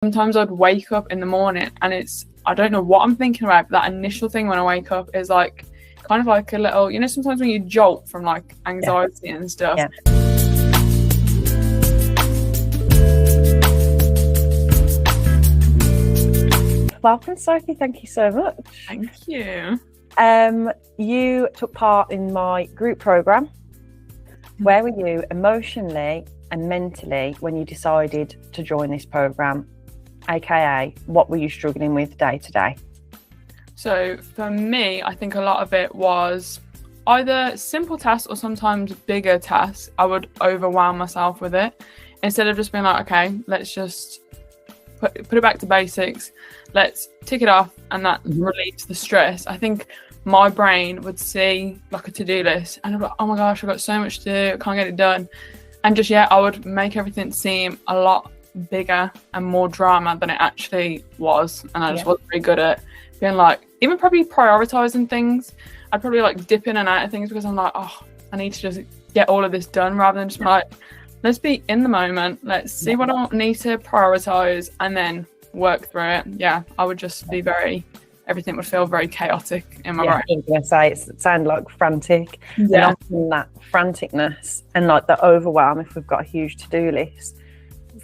Sometimes I'd wake up in the morning and I don't know what I'm thinking about, but that initial thing when I wake up is like kind of like a little, sometimes when you jolt from like anxiety and stuff. Yeah. Welcome, Sophie. Thank you so much. Thank you. You took part in my group program. Where were you emotionally and mentally when you decided to join this program? AKA, what were you struggling with day to day? So for me, I think a lot of it was either simple tasks or sometimes bigger tasks. I would overwhelm myself with it instead of just being like, okay, let's just put it back to basics. Let's tick it off, and that relieves the stress. I think my brain would see like a to-do list and I'd be like, oh my gosh, I've got so much to do, I can't get it done. And just, I would make everything seem a lot bigger and more drama than it actually was. And I just wasn't very good at being like, even probably prioritizing things. I'd probably like dip in and out of things because I'm like, oh, I need to just get all of this done, rather than just be like, let's be in the moment, let's see what I need to prioritize and then work through it. I would just be everything would feel very chaotic in my brain. I was going to say, it sounded like frantic. And often that franticness and like the overwhelm, if we've got a huge to-do list,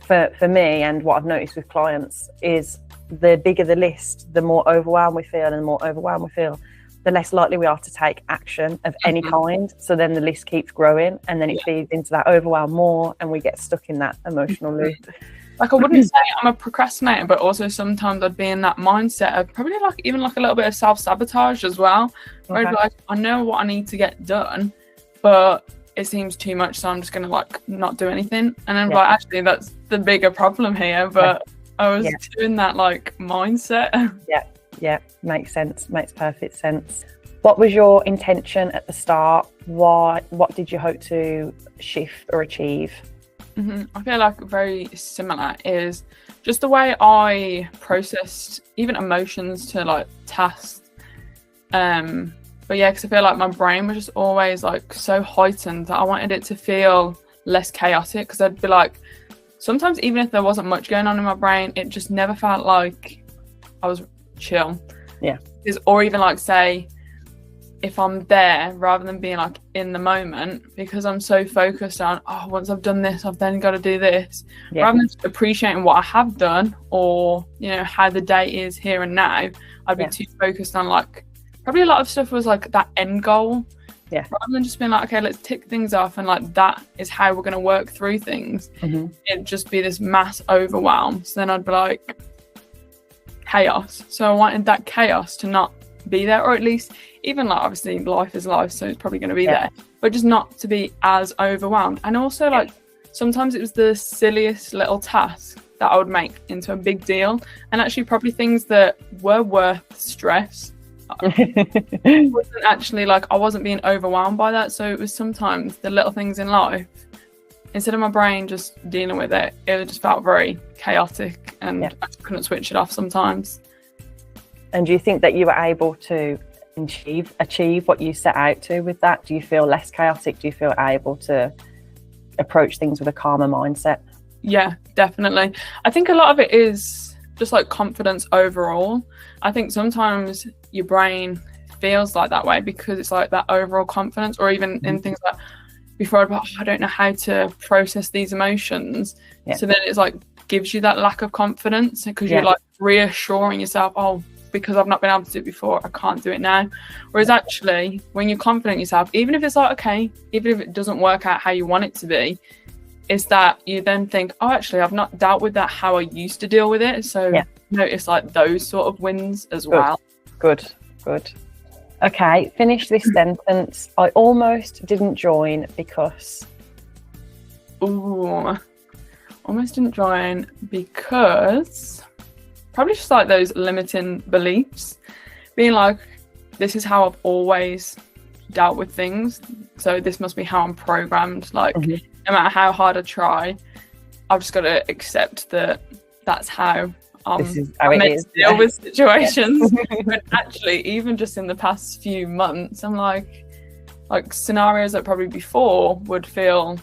for me, and what I've noticed with clients, is the bigger the list, the more overwhelmed we feel, and the more overwhelmed we feel, the less likely we are to take action of any kind. So then the list keeps growing, and then it feeds into that overwhelm more, and we get stuck in that emotional loop. Like, I wouldn't say I'm a procrastinator, but also sometimes I'd be in that mindset of probably like even like a little bit of self-sabotage as well. Where I'd be like, I know what I need to get done, but it seems too much, so I'm just gonna like not do anything. And then like, actually that's the bigger problem here. But I was doing that like mindset. Yeah, makes sense, makes perfect sense. What was your intention at the start? What did you hope to shift or achieve? I feel like very similar is just the way I processed even emotions to like tasks. But because I feel like my brain was just always like so heightened that I wanted it to feel less chaotic, because I'd be like, sometimes even if there wasn't much going on in my brain, it just never felt like I was chill. Or even like, say, if I'm there, rather than being like in the moment, because I'm so focused on, once I've done this, I've then got to do this, rather than just appreciating what I have done or how the day is here and now, I'd be too focused on like, probably a lot of stuff was like that end goal, rather than just being like, okay, let's tick things off, and like that is how we're going to work through things. It'd just be this mass overwhelm. So then I'd be like, chaos. So I wanted that chaos to not be there, or at least, even like, obviously life is life, so it's probably going to be there, but just not to be as overwhelmed. And also like sometimes it was the silliest little task that I would make into a big deal, and actually probably things that were worth stress. It wasn't actually like, I wasn't being overwhelmed by that. So it was sometimes the little things in life, instead of my brain just dealing with it, it just felt very chaotic, and I just couldn't switch it off sometimes. And do you think that you were able to achieve what you set out to with that? Do you feel less chaotic? Do you feel able to approach things with a calmer mindset? Yeah, definitely. I think a lot of it is just like confidence overall. I think sometimes your brain feels like that way because it's like that overall confidence, or even in things like before I'd be like, I don't know how to process these emotions. So then it's like gives you that lack of confidence, because you're like reassuring yourself, because I've not been able to do it before, I can't do it now. Whereas actually, when you're confident in yourself, even if it's like, okay, even if it doesn't work out how you want it to be, is that you then think, actually, I've not dealt with that how I used to deal with it. So notice like those sort of wins as well. Good. Okay, finish this sentence. I almost didn't join because... Almost didn't join because... probably just like those limiting beliefs, being like, this is how I've always dealt with things, so this must be how I'm programmed. Like, no matter how hard I try, I've just got to accept that that's how I'm meant to deal with situations. But actually, even just in the past few months, I'm like scenarios that probably before would feel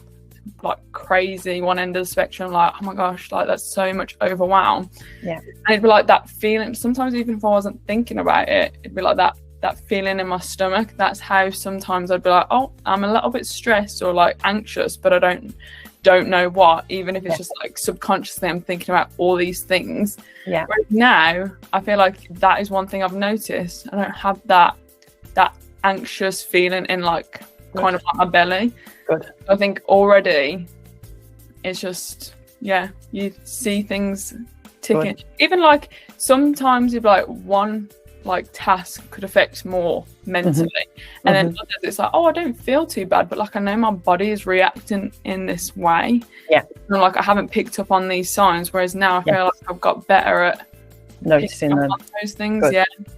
like crazy one end of the spectrum, like, oh my gosh, like that's so much overwhelm. Yeah. And it'd be like that feeling, sometimes even if I wasn't thinking about it, it'd be like that feeling in my stomach. That's how sometimes I'd be like, oh, I'm a little bit stressed or like anxious, but I don't know what, even if it's just like subconsciously I'm thinking about all these things. Yeah. Whereas now I feel like that is one thing I've noticed. I don't have that anxious feeling in like kind of like my belly. Good. I think already it's just, you see things ticking. Good. Even like sometimes you'd be like one like task could affect more mentally, and then others it's like, oh, I don't feel too bad, but like I know my body is reacting in this way, and like I haven't picked up on these signs, whereas now I feel like I've got better at noticing them, those things.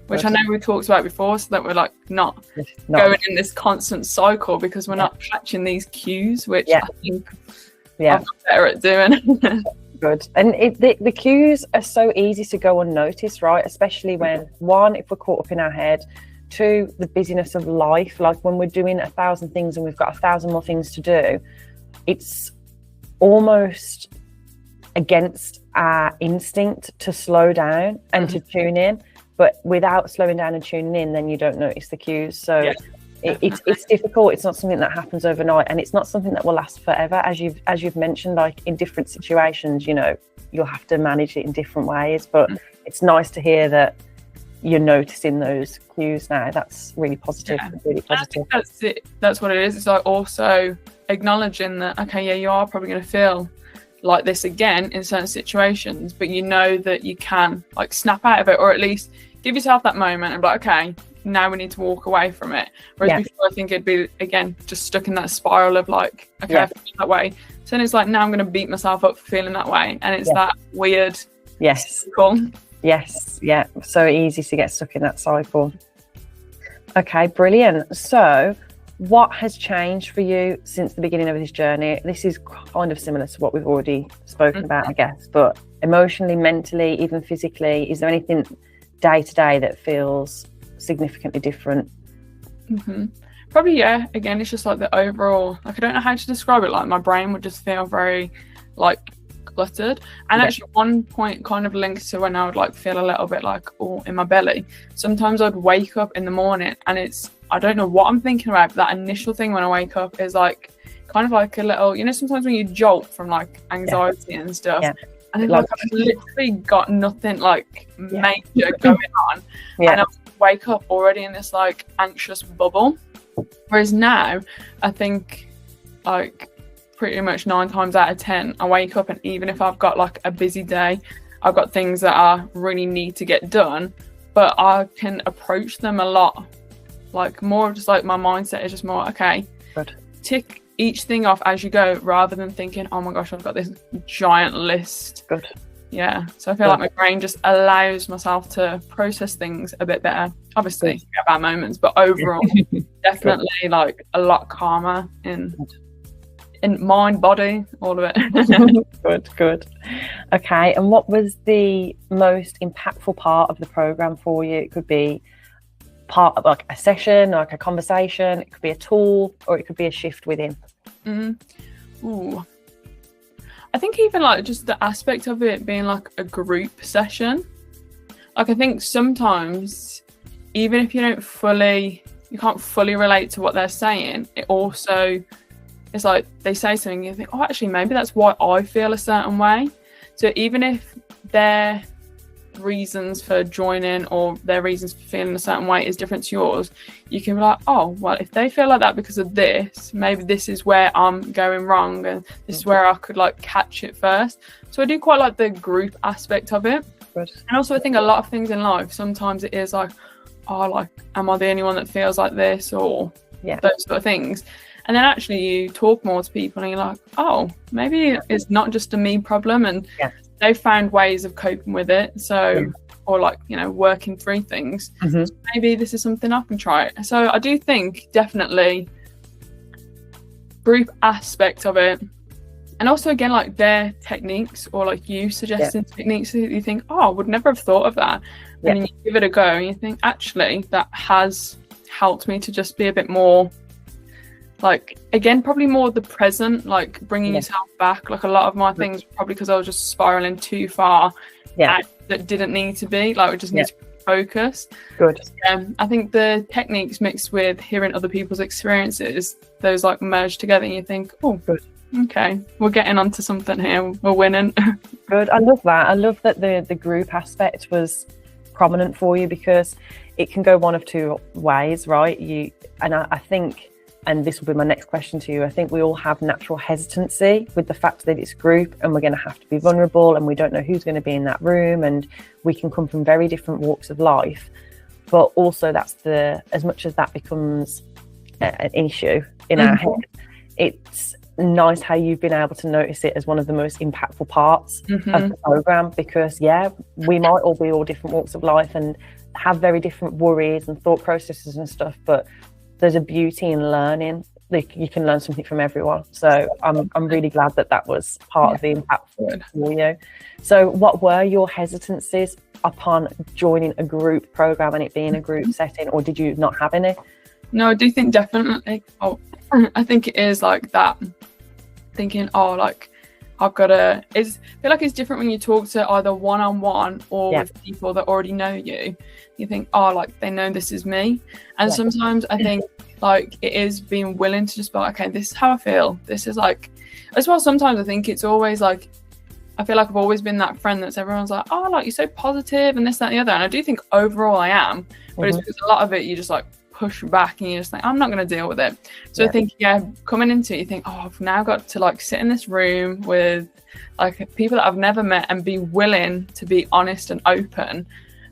Which I know we talked about before, so that we're like not going in this constant cycle, because we're not catching these cues, which I think I've got better at doing. Good. And the cues are so easy to go unnoticed, right? Especially when, one, if we're caught up in our head, two, the busyness of life. Like when we're doing 1,000 things and we've got 1,000 more things to do, it's almost against our instinct to slow down and to tune in. But without slowing down and tuning in, then you don't notice the cues. So it's difficult. It's not something that happens overnight, and it's not something that will last forever. As you've mentioned, like in different situations, you know, you'll have to manage it in different ways. But it's nice to hear that you're noticing those cues now. That's really positive. Really positive. I think that's it. That's what it is. It's like also acknowledging that, okay, you are probably going to feel like this again in certain situations, but you know that you can like snap out of it, or at least give yourself that moment and be like, okay, now we need to walk away from it. Whereas before, I think it'd be again just stuck in that spiral of like, okay, I feel that way. So then it's like, now I'm going to beat myself up for feeling that way, and it's that weird cycle. Yes, yeah, so easy to get stuck in that cycle. Okay, brilliant. So what has changed for you since the beginning of this journey? This is kind of similar to what we've already spoken about, I guess, but emotionally, mentally, even physically, is there anything day to day that feels significantly different? Probably, again, it's just like the overall, like I don't know how to describe it, like my brain would just feel very like cluttered. And actually one point kind of links to when I would like feel a little bit like in my belly. Sometimes I'd wake up in the morning and it's, I don't know what I'm thinking about, but that initial thing when I wake up is like kind of like a little, you know, sometimes when you jolt from like anxiety and stuff, and then like I've literally got nothing like major going on, and I wake up already in this like anxious bubble. Whereas now I think like pretty much 9 times out of 10 I wake up, and even if I've got like a busy day, I've got things that I really need to get done, but I can approach them a lot like more just like my mindset is just more, okay, tick each thing off as you go, rather than thinking, oh my gosh, I've got this giant list. So I feel like my brain just allows myself to process things a bit better. Obviously get bad moments, but overall definitely like a lot calmer in mind, body, all of it. Good. Okay, and what was the most impactful part of the program for you? It could be part of like a session, like a conversation, it could be a tool, or it could be a shift within. I think even like just the aspect of it being like a group session. Like I think sometimes even if you can't fully relate to what they're saying, it also, it's like they say something and you think, oh, actually maybe that's why I feel a certain way. So even if their reasons for joining or their reasons for feeling a certain way is different to yours, you can be like, oh well, if they feel like that because of this, maybe this is where I'm going wrong, and this is where I could like catch it first. So I do quite like the group aspect of it. And also I think a lot of things in life, sometimes it is like, oh, like am I the only one that feels like this, or those sort of things. And then actually you talk more to people and you're like, oh, maybe it's not just a me problem, and they've found ways of coping with it. So, or like, you know, working through things. So maybe this is something I can try. So I do think definitely group aspect of it. And also again, like their techniques, or like you suggesting techniques that you think, oh, I would never have thought of that. And then you give it a go and you think, actually, that has helped me to just be a bit more like, again, probably more the present, like bringing yourself back. Like a lot of my things, probably because I was just spiraling too far that didn't need to be, like we just need to focus. Good. I think the techniques mixed with hearing other people's experiences, those like merge together and you think, oh, good. Okay, we're getting onto something here. We're winning. Good. I love that. I love that the group aspect was prominent for you, because it can go one of two ways, right? I think, and this will be my next question to you, I think we all have natural hesitancy with the fact that it's group and we're going to have to be vulnerable and we don't know who's going to be in that room, and we can come from very different walks of life. But also as much as that becomes an issue in our head, it's nice how you've been able to notice it as one of the most impactful parts of the program, because we might all be all different walks of life and have very different worries and thought processes and stuff, but there's a beauty in learning. Like, you can learn something from everyone. So I'm really glad that was part of the impact for you. So what were your hesitancies upon joining a group program and it being a group setting, or did you not have any? No, I do think definitely. I think it is like that, thinking, like I've got to, I feel like it's different when you talk to either one-on-one or with people that already know you. You think, like they know this is me. And sometimes I think like it is being willing to just be like, okay, this is how I feel. This is like, as well, sometimes I think it's always like, I feel like I've always been that friend that's everyone's like, oh, like you're so positive and this, that, and the other. And I do think overall I am, but it's because a lot of it you just like push back and you're just like, I'm not going to deal with it. So I think coming into it, you think, I've now got to like sit in this room with like people that I've never met and be willing to be honest and open.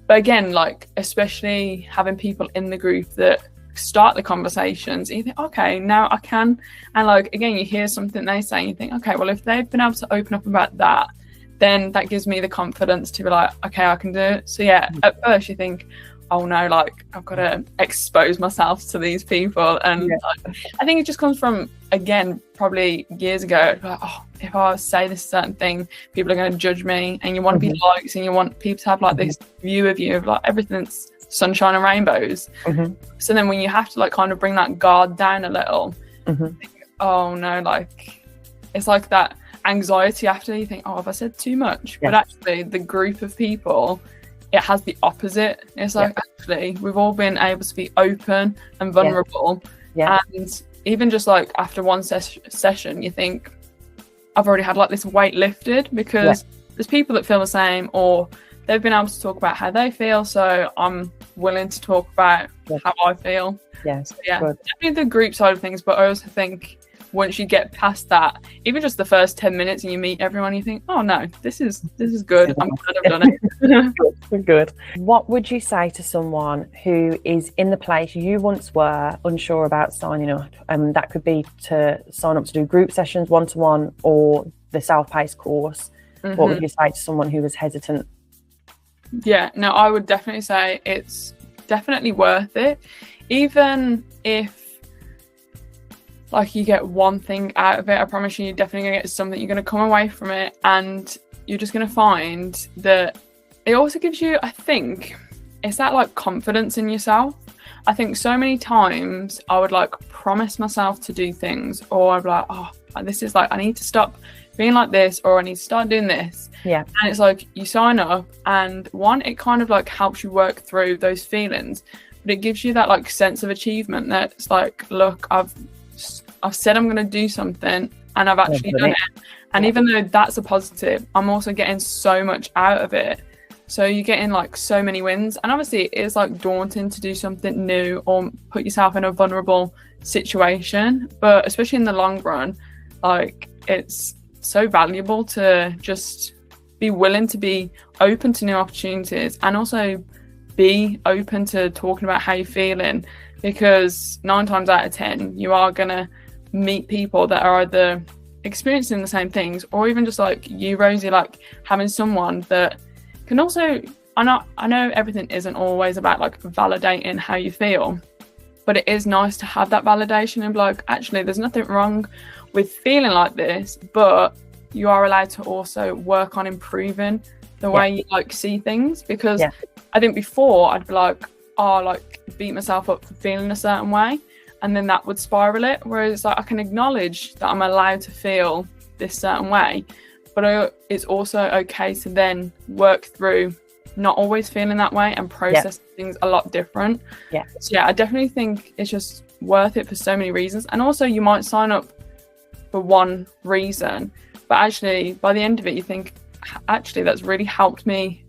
But again, like especially having people in the group that start the conversations, and you think, okay, now I can. And like again, you hear something they say and you think, okay, well, if they've been able to open up about that, then that gives me the confidence to be like, okay, I can do it. So at first you think, oh no, like I've got to expose myself to these people. And like, I think it just comes from, again, probably years ago, like, if I say this certain thing, people are going to judge me, and you want to be liked and you want people to have like this view of you of like everything's sunshine and rainbows. So then when you have to like kind of bring that guard down a little, think, oh no, like it's like that anxiety after. You think, have I said too much? But actually the group of people, it has the opposite. It's like, actually, we've all been able to be open and vulnerable. And even just like after one session, you think, I've already had like this weight lifted, because there's people that feel the same, or they've been able to talk about how they feel. So I'm willing to talk about how I feel. So, definitely the group side of things. But I also think once you get past that, even just the first 10 minutes and you meet everyone, you think, oh no, this is good. I'm glad I've done it. Good. What would you say to someone who is in the place you once were unsure about signing up? That could be to sign up to do group sessions, one-to-one, or the self-paced course. What would you say to someone who was hesitant? I would definitely say it's definitely worth it. Even if like you get one thing out of it, I promise you're definitely gonna get something. You're gonna come away from it and you're just gonna find that it also gives you, I think, it's that like confidence in yourself. I think so many times I would like promise myself to do things, or I'd be like, this is like, I need to stop being like this, or I need to start doing this. And it's like you sign up, and one, it kind of like helps you work through those feelings, but it gives you that like sense of achievement that it's like, look, I've said I'm going to do something and I've actually done it. And even though that's a positive, I'm also getting so much out of it. So you're getting like so many wins. And obviously it is like daunting to do something new or put yourself in a vulnerable situation. But especially in the long run, like it's so valuable to just be willing to be open to new opportunities, and also be open to talking about how you're feeling, because 9 times out of 10 you are gonna meet people that are either experiencing the same things, or even just like you, Rosie, like having someone that can also, I know everything isn't always about like validating how you feel, but it is nice to have that validation and be like, actually there's nothing wrong with feeling like this, but you are allowed to also work on improving the way you like see things. Because I think before I'd be like, like beat myself up for feeling a certain way, and then that would spiral it. Whereas like I can acknowledge that I'm allowed to feel this certain way, but it's also okay to then work through not always feeling that way and process things a lot different. So yeah, I definitely think it's just worth it for so many reasons. And also you might sign up for one reason, but actually by the end of it you think, actually that's really helped me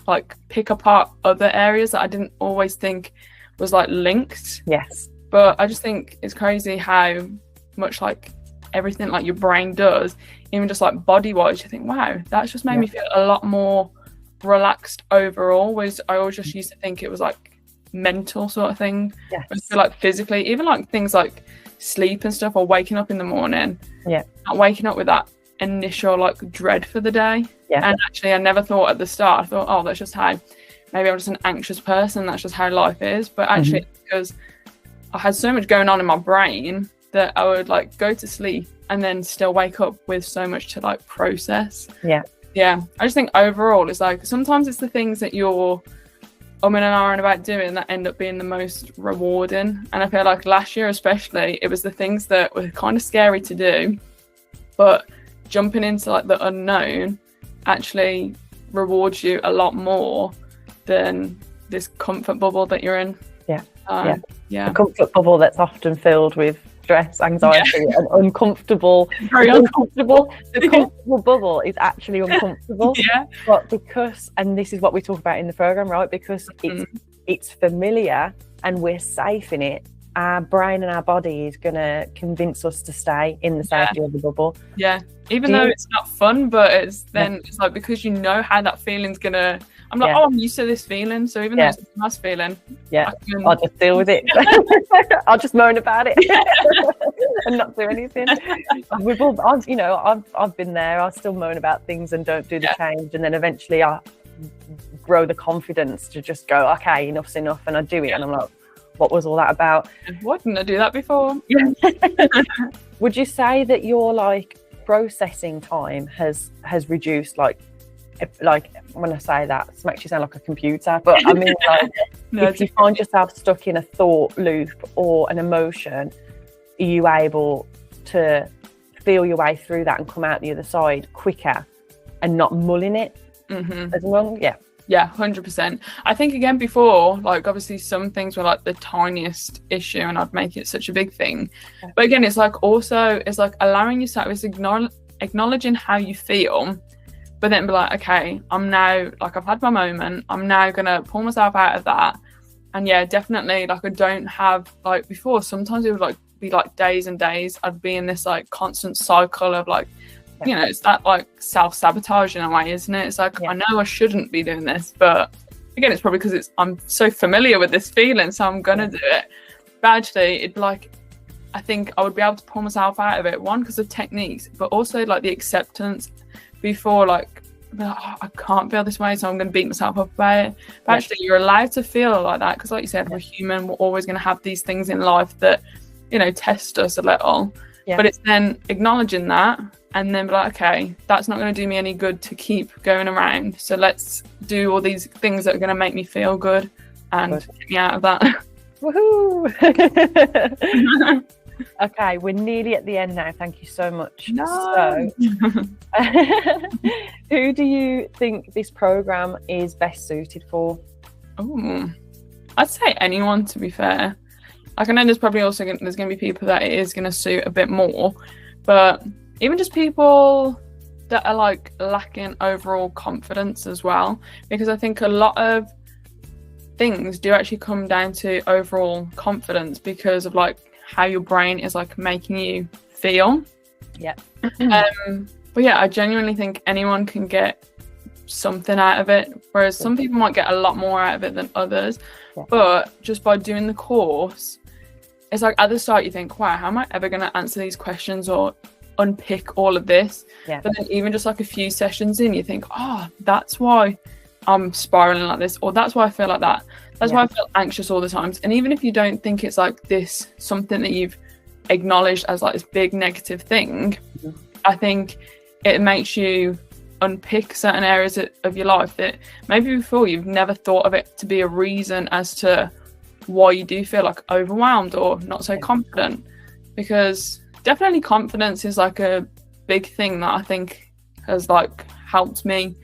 like pick apart other areas that I didn't always think was like linked. But I just think it's crazy how much like everything like your brain does, even just like body wise, you think, wow, that's just made me feel a lot more relaxed overall. Whereas I always just used to think it was like mental sort of thing. I feel like physically, even like things like sleep and stuff, or waking up in the morning, not waking up with that initial like dread for the day. And actually I never thought at the start, I thought, oh, that's just how, maybe I'm just an anxious person, that's just how life is. But actually it's because I had so much going on in my brain that I would like go to sleep and then still wake up with so much to like process. I just think overall it's like sometimes it's the things that you're and ahhing about doing that end up being the most rewarding. And I feel like last year especially, it was the things that were kind of scary to do, but jumping into like the unknown actually rewards you a lot more than this comfort bubble that you're in. The comfort bubble that's often filled with stress, anxiety, and uncomfortable. Very uncomfortable. The comfortable bubble is actually uncomfortable. But because, and this is what we talk about in the program, right? Because it's familiar and we're safe in it, our brain and our body is going to convince us to stay in the safety of the bubble. Even though it's not fun, but it's then it's like, because you know how that feeling's gonna, I'm like, oh, I'm used to this feeling, so even though it's a nice feeling, I'll just deal with it. I'll just moan about it and not do anything. I've been there. I still moan about things and don't do the change, and then eventually I grow the confidence to just go, okay, enough's enough, and I do it, and I'm like, what was all that about? Why didn't I do that before? Would you say that your like processing time has reduced, like when I say that, it makes you sound like a computer, but I mean like if you find yourself stuck in a thought loop or an emotion, are you able to feel your way through that and come out the other side quicker and not mulling it as long? 100%. I think again before, like obviously some things were like the tiniest issue and I'd make it such a big thing, but again it's like also it's like allowing yourself, it's acknowledging how you feel, but then be like, okay, I'm now like, I've had my moment, I'm now gonna pull myself out of that. And definitely like I don't have, like before sometimes it would like be like days and days I'd be in this like constant cycle of like, you know, it's that like self-sabotage in a way, isn't it? It's like, I know I shouldn't be doing this, but again, it's probably because I'm so familiar with this feeling, so I'm gonna do it. But actually, it'd be like, I think I would be able to pull myself out of it, one, because of techniques, but also like the acceptance before, like, oh, I can't feel this way, so I'm gonna beat myself up about it. But actually, you're allowed to feel like that, because like you said, we're human, we're always gonna have these things in life that, you know, test us a little. But it's then acknowledging that and then be like, okay, that's not going to do me any good to keep going around, so let's do all these things that are going to make me feel good and get me out of that. Woohoo! Okay, we're nearly at the end now, thank you so much. No. So who do you think this program is best suited for? I'd say anyone, to be fair. Like, I know there's probably also there's going to be people that it is going to suit a bit more, but even just people that are like lacking overall confidence as well, because I think a lot of things do actually come down to overall confidence because of like how your brain is like making you feel. But I genuinely think anyone can get something out of it, whereas some people might get a lot more out of it than others. But just by doing the course, it's like at the start you think, wow, how am I ever going to answer these questions or unpick all of this? But then even just like a few sessions in, you think, oh, that's why I'm spiraling like this, or that's why I feel like that, that's why I feel anxious all the time. And even if you don't think it's like this, something that you've acknowledged as like this big negative thing, I think it makes you unpick certain areas of your life that maybe before you've never thought of it to be a reason as to why you do feel like overwhelmed or not so confident, because definitely confidence is like a big thing that I think has like helped me.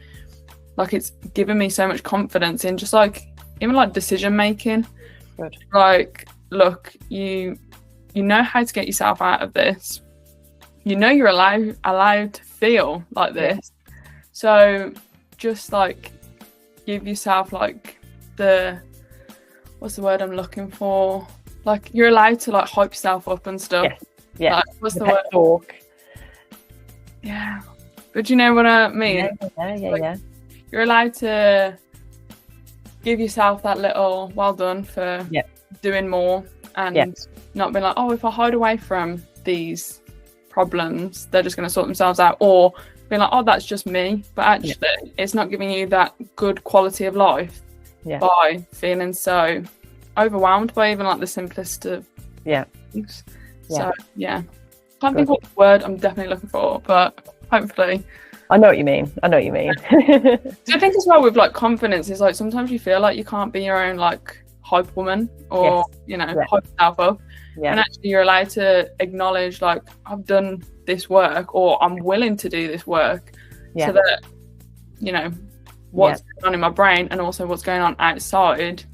Like it's given me so much confidence in just like even like decision making. Good. Like, look, you know how to get yourself out of this. You know you're allowed to feel like this. So just like give yourself like what's the word I'm looking for? Like you're allowed to like hype yourself up and stuff. Yeah. Like, what's the word? Talk. Yeah. But you know what I mean? Yeah. You're allowed to give yourself that little well done for doing more, and not being like, oh, if I hide away from these problems, they're just going to sort themselves out, or being like, oh, that's just me. But actually, it's not giving you that good quality of life by feeling so overwhelmed by even like the simplest of things. So, can't think what word I'm definitely looking for, but hopefully. I know what you mean. So I think as well with like confidence is like sometimes you feel like you can't be your own like hype woman or hype yourself up, and actually you're allowed to acknowledge like I've done this work or I'm willing to do this work, so that what's going on in my brain and also what's going on outside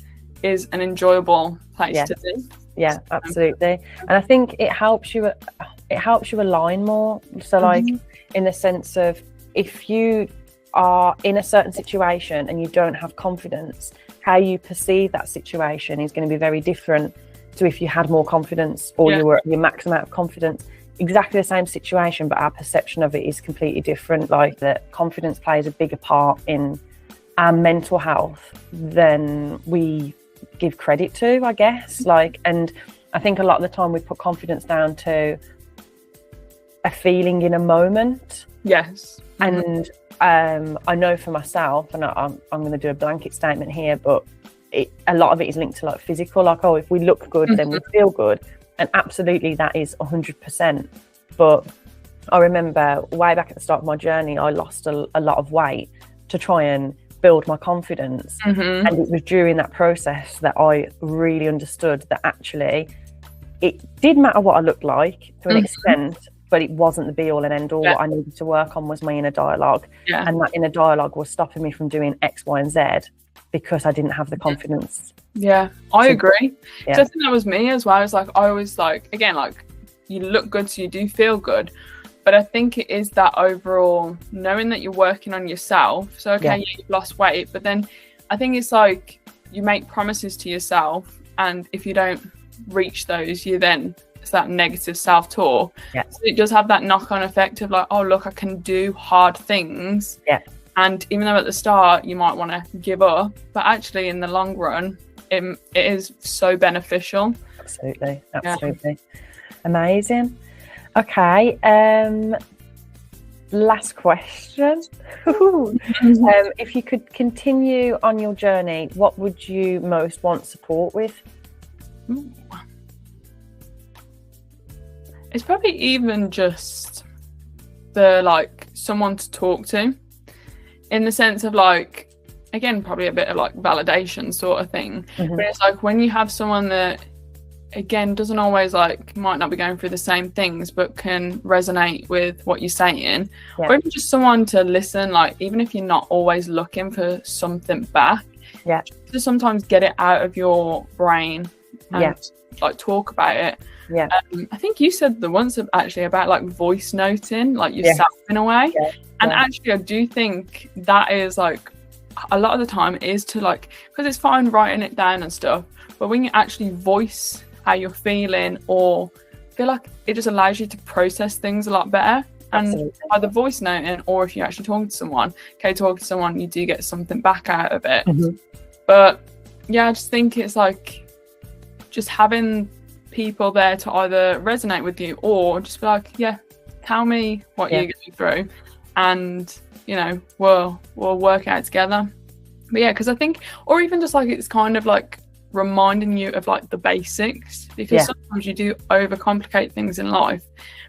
is an enjoyable place to be. Yeah, absolutely. And I think it helps you align more. So like in the sense of, if you are in a certain situation and you don't have confidence, how you perceive that situation is going to be very different to if you had more confidence or you were at your max amount of confidence. Exactly the same situation, but our perception of it is completely different. Like that confidence plays a bigger part in our mental health than we give credit to, I guess. Like, and I think a lot of the time we put confidence down to a feeling in a moment. Yes. And I know for myself, and I'm going to do a blanket statement here, but a lot of it is linked to like physical, like, oh, if we look good, then we feel good. And absolutely that is 100%. But I remember way back at the start of my journey, I lost a lot of weight to try and build my confidence. And it was during that process that I really understood that actually it did matter what I looked like to an extent, but it wasn't the be all and end all. What I needed to work on was my inner dialogue. And that inner dialogue was stopping me from doing X, Y, and Z because I didn't have the confidence. I agree. So I think that was me as well. It's like I always like, again, like you look good, so you do feel good. But I think it is that overall knowing that you're working on yourself. So you've lost weight, but then I think it's like you make promises to yourself, and if you don't reach those, it's that negative self-talk. So it does have that knock-on effect of like, oh look, I can do hard things. And even though at the start you might want to give up, but actually in the long run it is so beneficial. Absolutely. Amazing. Okay, last question. If you could continue on your journey, what would you most want support with? It's probably even just someone to talk to, in the sense of like, again, probably a bit of like validation sort of thing. But it's like when you have someone that, again, doesn't always like, might not be going through the same things, but can resonate with what you're saying, or even just someone to listen, like even if you're not always looking for something back, just sometimes get it out of your brain and like talk about it. I think you said the once actually about like voice noting like yourself in a way, and actually I do think that is like a lot of the time is to like, because it's fine writing it down and stuff, but when you actually voice how you're feeling, or feel like it just allows you to process things a lot better. And either voice noting, or if you're actually talking to someone, you do get something back out of it. But I just think it's like just having people there to either resonate with you or just be like, tell me what you're going through, and we'll work out together. But because I think, or even just like, it's kind of like reminding you of like the basics, because sometimes you do overcomplicate things in life,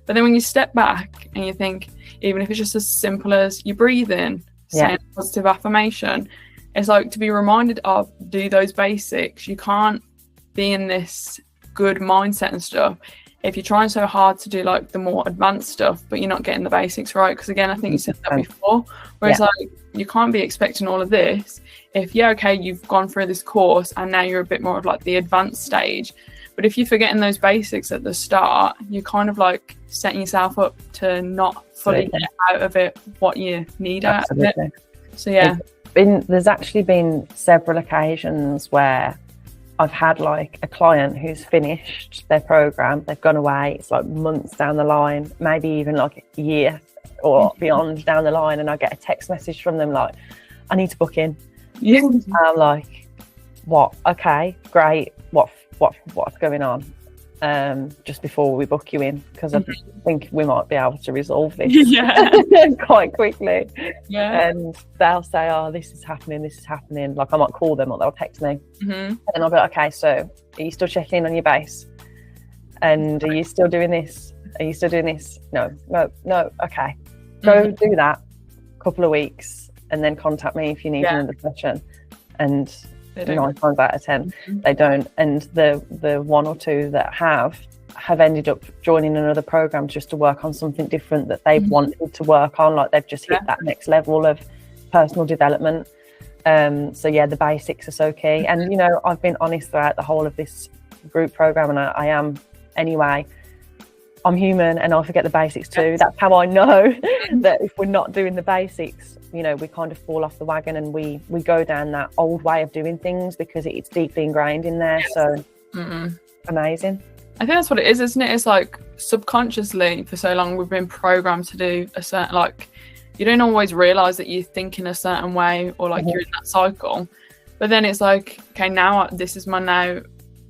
but then when you step back and you think, even if it's just as simple as you breathe in, saying a positive affirmation, it's like to be reminded of, do those basics. You can't be in this good mindset and stuff if you're trying so hard to do like the more advanced stuff but you're not getting the basics right. Because again, I think you said that before, where it's like you can't be expecting all of this if you've gone through this course and now you're a bit more of like the advanced stage. But if you're forgetting those basics at the start, you're kind of like setting yourself up to not fully get out of it what you need out of it. So yeah, there's actually been several occasions where I've had like a client who's finished their program, they've gone away, it's like months down the line, maybe even like a year or beyond down the line, and I get a text message from them like, I need to book in. And I'm like, what? Okay, great. What's going on? Just before we book you in, because I think we might be able to resolve this quite quickly. And they'll say, oh, this is happening. Like I might call them or they'll text me, and I'll be like, okay, so are you still checking in on your base? And are you still doing this? No. Okay, go do that a couple of weeks and then contact me if you need another session. And 9 times out of 10 they don't, and the one or two that have ended up joining another program just to work on something different that they've wanted to work on, like they've just hit that next level of personal development. So yeah, the basics are so key. And you know, I've been honest throughout the whole of this group program, and I am anyway, I'm human and I forget the basics too. That's how I know that if we're not doing the basics, you know, we kind of fall off the wagon and we go down that old way of doing things because it's deeply ingrained in there. So amazing. I think that's what it is, isn't it? It's like subconsciously for so long we've been programmed to do a certain, like, you don't always realize that you're thinking a certain way or like you're in that cycle, but then it's like, okay, now this is my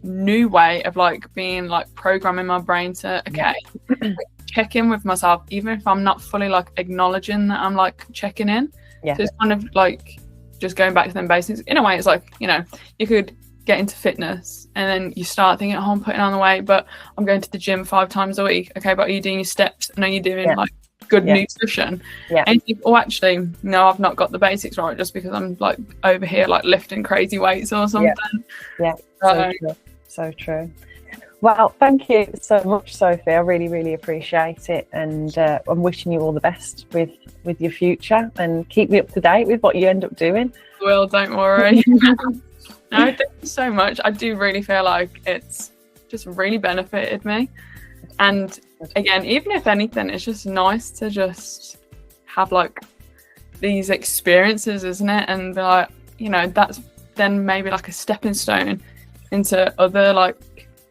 new way of like being like programming my brain to check in with myself, even if I'm not fully like acknowledging that I'm like checking in. So it's kind of like just going back to them basics. In a way, it's like, you know, you could get into fitness and then you start thinking, oh, I'm putting on the weight, but I'm going to the gym 5 times a week. Okay, but are you doing your steps and are you doing like good nutrition? And you think, oh, actually no, I've not got the basics right just because I'm like over here like lifting crazy weights or something. So true. Well, thank you so much, Sophie. I really, really appreciate it, and I'm wishing you all the best with your future, and keep me up to date with what you end up doing. Well, don't worry. No, thank you so much. I do really feel like it's just really benefited me, and again, even if anything, it's just nice to just have like these experiences, isn't it? And be like, you know, that's then maybe like a stepping stone into other like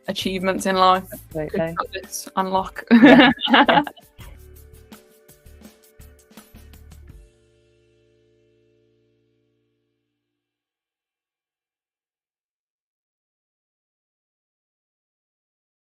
achievements in life. Absolutely. Could this unlock.